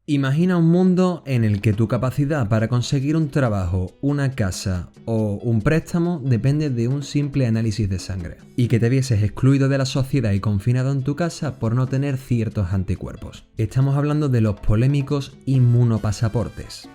Imagina un mundo en el que tu capacidad para conseguir un trabajo, una casa o un préstamo depende de un simple análisis de sangre, y que te vieses excluido de la sociedad y confinado en tu casa por no tener ciertos anticuerpos. Estamos hablando de los polémicos inmunopasaportes.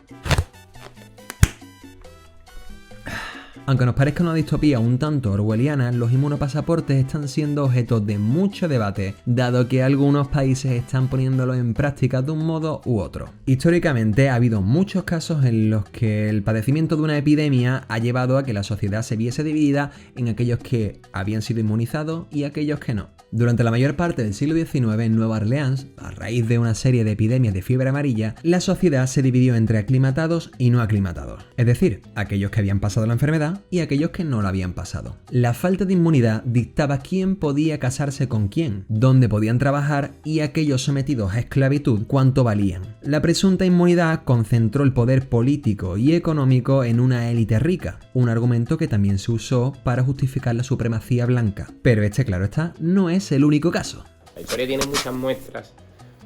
Aunque nos parezca una distopía un tanto orwelliana, los inmunopasaportes están siendo objeto de mucho debate, dado que algunos países están poniéndolo en práctica de un modo u otro. Históricamente ha habido muchos casos en los que el padecimiento de una epidemia ha llevado a que la sociedad se viese dividida en aquellos que habían sido inmunizados y aquellos que no. Durante la mayor parte del siglo XIX en Nueva Orleans, a raíz de una serie de epidemias de fiebre amarilla, la sociedad se dividió entre aclimatados y no aclimatados, es decir, aquellos que habían pasado la enfermedad y aquellos que no la habían pasado. La falta de inmunidad dictaba quién podía casarse con quién, dónde podían trabajar y aquellos sometidos a esclavitud cuánto valían. La presunta inmunidad concentró el poder político y económico en una élite rica, un argumento que también se usó para justificar la supremacía blanca. Pero claro está, no es el único caso. La historia tiene muchas muestras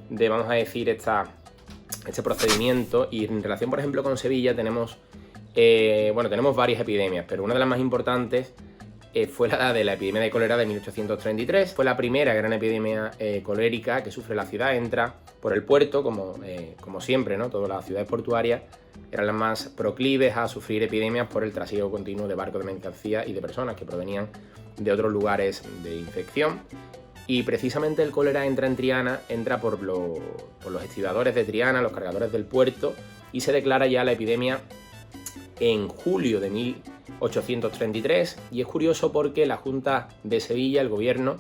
de, vamos a decir, este procedimiento, y en relación, por ejemplo, con Sevilla tenemos varias epidemias, pero una de las más importantes fue la de la epidemia de cólera de 1833. Fue la primera gran epidemia colérica que sufre la ciudad. Entra por el puerto, como siempre, ¿no? Todas las ciudades portuarias eran las más proclives a sufrir epidemias por el trasiego continuo de barcos de mercancía y de personas que provenían de otros lugares de infección. Y precisamente el cólera entra en Triana, entra por los estibadores de Triana, los cargadores del puerto, y se declara ya la epidemia en julio de 1833. Y es curioso porque la Junta de Sevilla, el gobierno,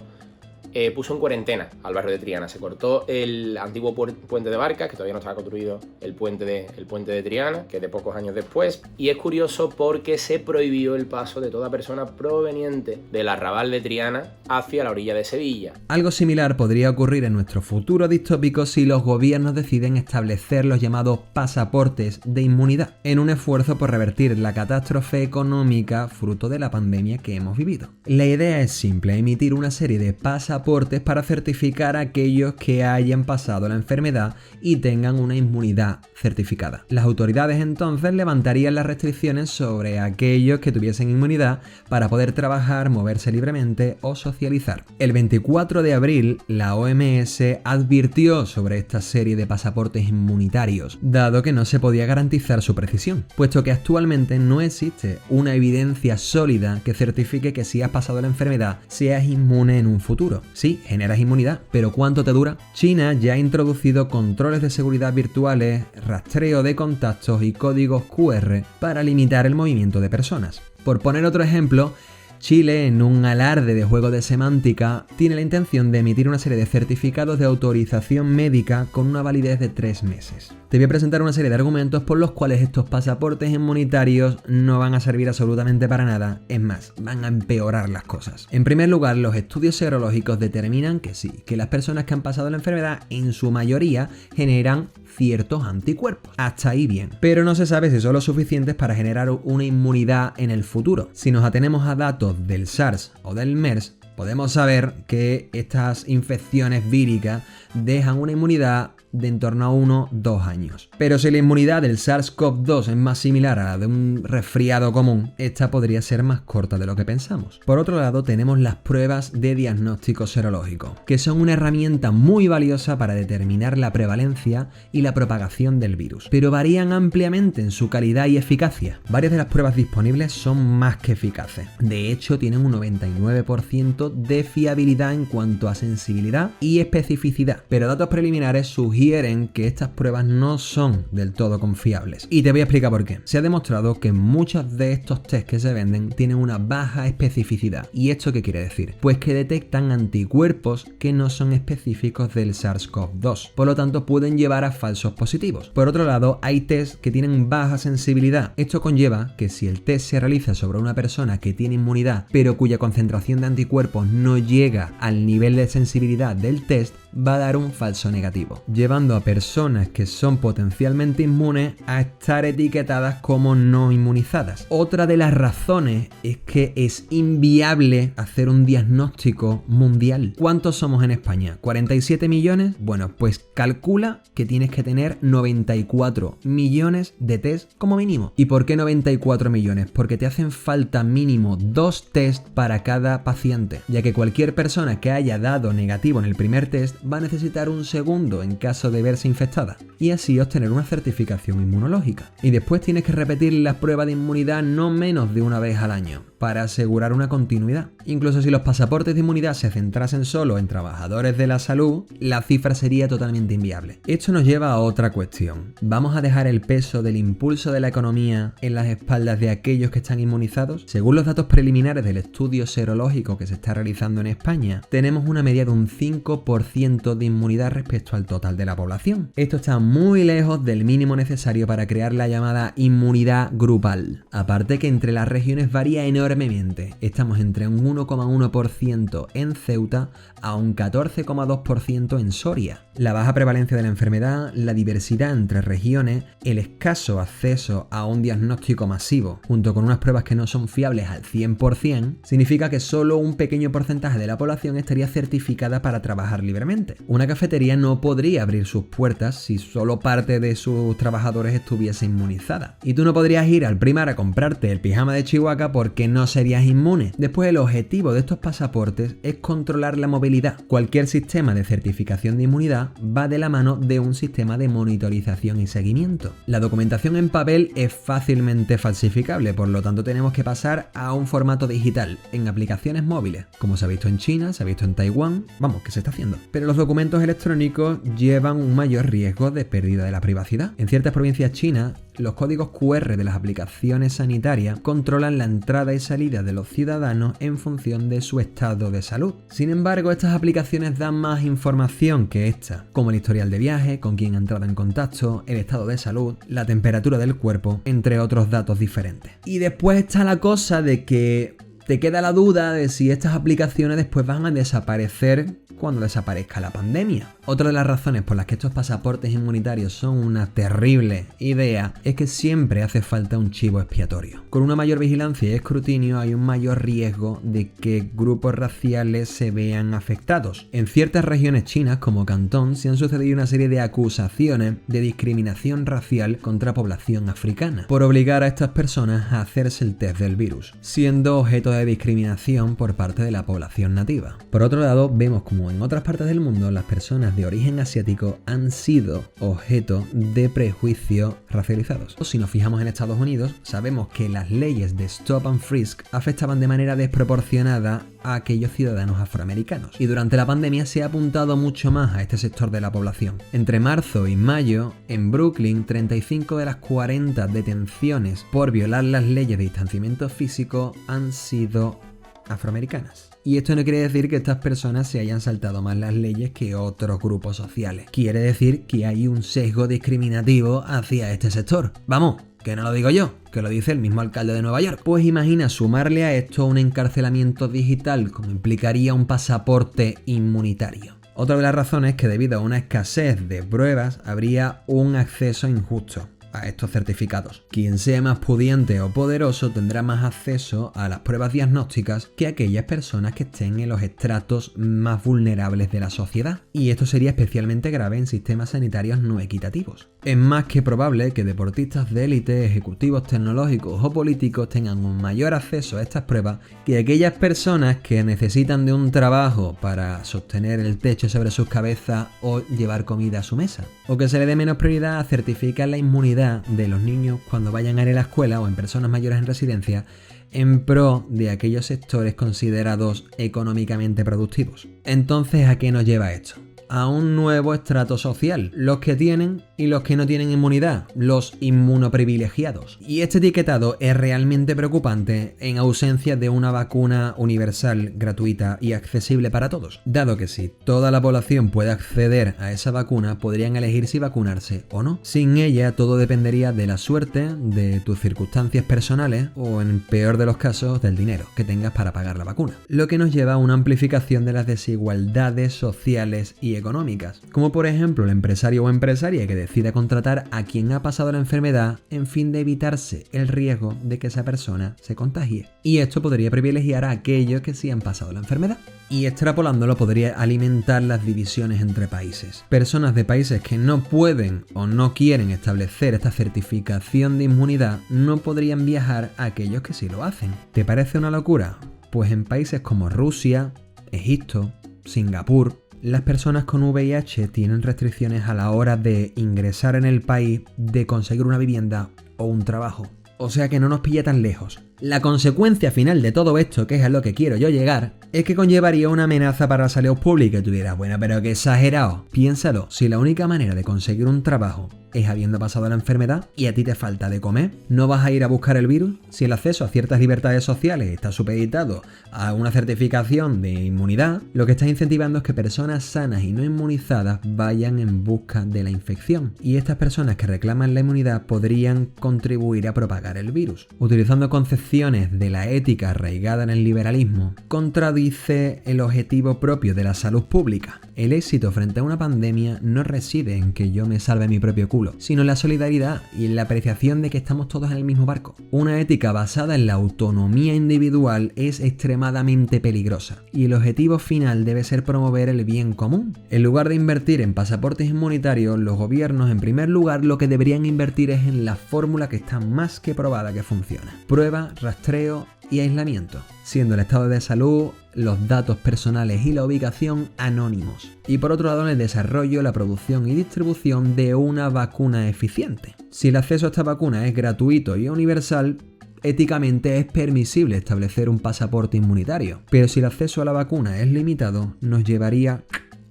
puso en cuarentena al barrio de Triana. Se cortó el antiguo puente de Barcas, que todavía no estaba construido el puente de Triana, que es de pocos años después. Y es curioso porque se prohibió el paso de toda persona proveniente del arrabal de Triana hacia la orilla de Sevilla. Algo similar podría ocurrir en nuestro futuro distópico si los gobiernos deciden establecer los llamados pasaportes de inmunidad, en un esfuerzo por revertir la catástrofe económica fruto de la pandemia que hemos vivido. La idea es simple: emitir una serie de pasaportes para certificar a aquellos que hayan pasado la enfermedad y tengan una inmunidad certificada. Las autoridades entonces levantarían las restricciones sobre aquellos que tuviesen inmunidad para poder trabajar, moverse libremente o socializar. El 24 de abril, la OMS advirtió sobre esta serie de pasaportes inmunitarios, dado que no se podía garantizar su precisión, puesto que actualmente no existe una evidencia sólida que certifique que si has pasado la enfermedad seas inmune en un futuro. Sí, generas inmunidad, pero ¿cuánto te dura? China ya ha introducido controles de seguridad virtuales, rastreo de contactos y códigos QR para limitar el movimiento de personas. Por poner otro ejemplo, Chile, en un alarde de juego de semántica, tiene la intención de emitir una serie de certificados de autorización médica con una validez de 3 meses. Te voy a presentar una serie de argumentos por los cuales estos pasaportes inmunitarios no van a servir absolutamente para nada, es más, van a empeorar las cosas. En primer lugar, los estudios serológicos determinan que sí, que las personas que han pasado la enfermedad en su mayoría generan ciertos anticuerpos. Hasta ahí bien. Pero no se sabe si son los suficientes para generar una inmunidad en el futuro. Si nos atenemos a datos del SARS o del MERS, podemos saber que estas infecciones víricas dejan una inmunidad de en torno a 1-2 años. Pero si la inmunidad del SARS-CoV-2 es más similar a la de un resfriado común, esta podría ser más corta de lo que pensamos. Por otro lado, tenemos las pruebas de diagnóstico serológico, que son una herramienta muy valiosa para determinar la prevalencia y la propagación del virus, pero varían ampliamente en su calidad y eficacia. Varias de las pruebas disponibles son más que eficaces. De hecho, tienen un 99% de fiabilidad en cuanto a sensibilidad y especificidad, pero datos preliminares sugieren que estas pruebas no son del todo confiables. Y te voy a explicar por qué. Se ha demostrado que muchos de estos tests que se venden tienen una baja especificidad. ¿Y esto qué quiere decir? Pues que detectan anticuerpos que no son específicos del SARS-CoV-2. Por lo tanto, pueden llevar a falsos positivos. Por otro lado, hay tests que tienen baja sensibilidad. Esto conlleva que si el test se realiza sobre una persona que tiene inmunidad, pero cuya concentración de anticuerpos no llega al nivel de sensibilidad del test, va a dar un falso negativo, llevando llevando a personas que son potencialmente inmunes a estar etiquetadas como no inmunizadas. Otra de las razones es que es inviable hacer un diagnóstico mundial. ¿Cuántos somos en España? ¿47 millones? Bueno, pues calcula que tienes que tener 94 millones de test como mínimo. ¿Y por qué 94 millones? Porque te hacen falta mínimo 2 test para cada paciente, ya que cualquier persona que haya dado negativo en el primer test va a necesitar un segundo en caso de verse infectada y así obtener una certificación inmunológica. Y después tienes que repetir la prueba de inmunidad no menos de una vez al año para asegurar una continuidad. Incluso si los pasaportes de inmunidad se centrasen solo en trabajadores de la salud, la cifra sería totalmente inviable. Esto nos lleva a otra cuestión. ¿Vamos a dejar el peso del impulso de la economía en las espaldas de aquellos que están inmunizados? Según los datos preliminares del estudio serológico que se está realizando en España, tenemos una media de un 5% de inmunidad respecto al total de la población. Esto está muy lejos del mínimo necesario para crear la llamada inmunidad grupal. Aparte que entre las regiones varía enormemente. Estamos entre un 1,1% en Ceuta a un 14,2% en Soria. La baja prevalencia de la enfermedad, la diversidad entre regiones, el escaso acceso a un diagnóstico masivo, junto con unas pruebas que no son fiables al 100%, significa que solo un pequeño porcentaje de la población estaría certificada para trabajar libremente. Una cafetería no podría abrir sus puertas si solo parte de sus trabajadores estuviese inmunizada. Y tú no podrías ir al Primark a comprarte el pijama de Chihuahua porque no serías inmune. Después, el objetivo de estos pasaportes es controlar la movilidad. Cualquier sistema de certificación de inmunidad va de la mano de un sistema de monitorización y seguimiento. La documentación en papel es fácilmente falsificable, por lo tanto tenemos que pasar a un formato digital en aplicaciones móviles, como se ha visto en China, se ha visto en Taiwán, vamos, que se está haciendo. Pero los documentos electrónicos llevan un mayor riesgo de pérdida de la privacidad. En ciertas provincias chinas, los códigos QR de las aplicaciones sanitarias controlan la entrada y salida de los ciudadanos en función de su estado de salud. Sin embargo, estas aplicaciones dan más información que esta, como el historial de viaje, con quién ha entrado en contacto, el estado de salud, la temperatura del cuerpo, entre otros datos diferentes. Y después está la cosa de que te queda la duda de si estas aplicaciones después van a desaparecer cuando desaparezca la pandemia. Otra de las razones por las que estos pasaportes inmunitarios son una terrible idea es que siempre hace falta un chivo expiatorio. Con una mayor vigilancia y escrutinio hay un mayor riesgo de que grupos raciales se vean afectados. En ciertas regiones chinas como Cantón se han sucedido una serie de acusaciones de discriminación racial contra población africana por obligar a estas personas a hacerse el test del virus, siendo objeto de discriminación por parte de la población nativa. Por otro lado, vemos como en otras partes del mundo las personas de origen asiático han sido objeto de prejuicios racializados. Si nos fijamos en Estados Unidos, sabemos que las leyes de Stop and Frisk afectaban de manera desproporcionada a aquellos ciudadanos afroamericanos. Y durante la pandemia se ha apuntado mucho más a este sector de la población. Entre marzo y mayo, en Brooklyn, 35 de las 40 detenciones por violar las leyes de distanciamiento físico han sido afroamericanas. Y esto no quiere decir que estas personas se hayan saltado más las leyes que otros grupos sociales. Quiere decir que hay un sesgo discriminativo hacia este sector. Vamos, que no lo digo yo, que lo dice el mismo alcalde de Nueva York. Pues imagina sumarle a esto un encarcelamiento digital como implicaría un pasaporte inmunitario. Otra de las razones es que debido a una escasez de pruebas habría un acceso injusto a estos certificados. Quien sea más pudiente o poderoso tendrá más acceso a las pruebas diagnósticas que aquellas personas que estén en los estratos más vulnerables de la sociedad. Y esto sería especialmente grave en sistemas sanitarios no equitativos. Es más que probable que deportistas de élite, ejecutivos tecnológicos o políticos tengan un mayor acceso a estas pruebas que aquellas personas que necesitan de un trabajo para sostener el techo sobre sus cabezas o llevar comida a su mesa. O que se le dé menos prioridad a certificar la inmunidad de los niños cuando vayan a ir a la escuela o en personas mayores en residencia en pro de aquellos sectores considerados económicamente productivos. Entonces, ¿a qué nos lleva esto? A un nuevo estrato social, los que tienen Y los que no tienen inmunidad, los inmunoprivilegiados. Y este etiquetado es realmente preocupante en ausencia de una vacuna universal, gratuita y accesible para todos, dado que si toda la población puede acceder a esa vacuna, podrían elegir si vacunarse o no. Sin ella, todo dependería de la suerte, de tus circunstancias personales o, en el peor de los casos, del dinero que tengas para pagar la vacuna. Lo que nos lleva a una amplificación de las desigualdades sociales y económicas, como por ejemplo el empresario o empresaria que decida contratar a quien ha pasado la enfermedad en fin de evitarse el riesgo de que esa persona se contagie. Y esto podría privilegiar a aquellos que sí han pasado la enfermedad. Y extrapolándolo podría alimentar las divisiones entre países. Personas de países que no pueden o no quieren establecer esta certificación de inmunidad no podrían viajar a aquellos que sí lo hacen. ¿Te parece una locura? Pues en países como Rusia, Egipto, Singapur, las personas con VIH tienen restricciones a la hora de ingresar en el país, de conseguir una vivienda o un trabajo. O sea que no nos pilla tan lejos. La consecuencia final de todo esto, que es a lo que quiero yo llegar, es que conllevaría una amenaza para la salud pública. Y tú dirás, bueno, pero qué exagerado. Piénsalo, si la única manera de conseguir un trabajo es habiendo pasado la enfermedad y a ti te falta de comer, ¿no vas a ir a buscar el virus? Si el acceso a ciertas libertades sociales está supeditado a una certificación de inmunidad, lo que estás incentivando es que personas sanas y no inmunizadas vayan en busca de la infección. Y estas personas que reclaman la inmunidad podrían contribuir a propagar el virus. Utilizando concepciones de la ética arraigada en el liberalismo, contradice el objetivo propio de la salud pública. El éxito frente a una pandemia no reside en que yo me salve mi propio culo, sino en la solidaridad y en la apreciación de que estamos todos en el mismo barco. Una ética basada en la autonomía individual es extremadamente peligrosa, y el objetivo final debe ser promover el bien común. En lugar de invertir en pasaportes inmunitarios, los gobiernos en primer lugar lo que deberían invertir es en la fórmula que está más que probada que funciona: prueba, rastreo y aislamiento, siendo el estado de salud, los datos personales y la ubicación anónimos. Y por otro lado, en el desarrollo, la producción y distribución de una vacuna eficiente. Si el acceso a esta vacuna es gratuito y universal, éticamente es permisible establecer un pasaporte inmunitario. Pero si el acceso a la vacuna es limitado, nos llevaría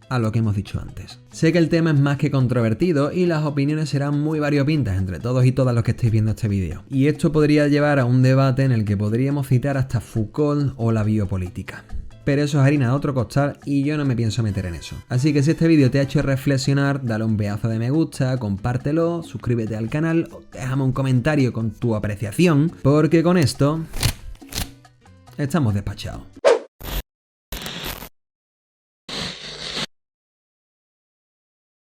a lo que hemos dicho antes. Sé que el tema es más que controvertido y las opiniones serán muy variopintas entre todos y todas los que estéis viendo este vídeo. Y esto podría llevar a un debate en el que podríamos citar hasta Foucault o la biopolítica. Pero eso es harina de otro costal y yo no me pienso meter en eso. Así que si este vídeo te ha hecho reflexionar, dale un pedazo de me gusta, compártelo, suscríbete al canal, déjame un comentario con tu apreciación, porque con esto estamos despachados.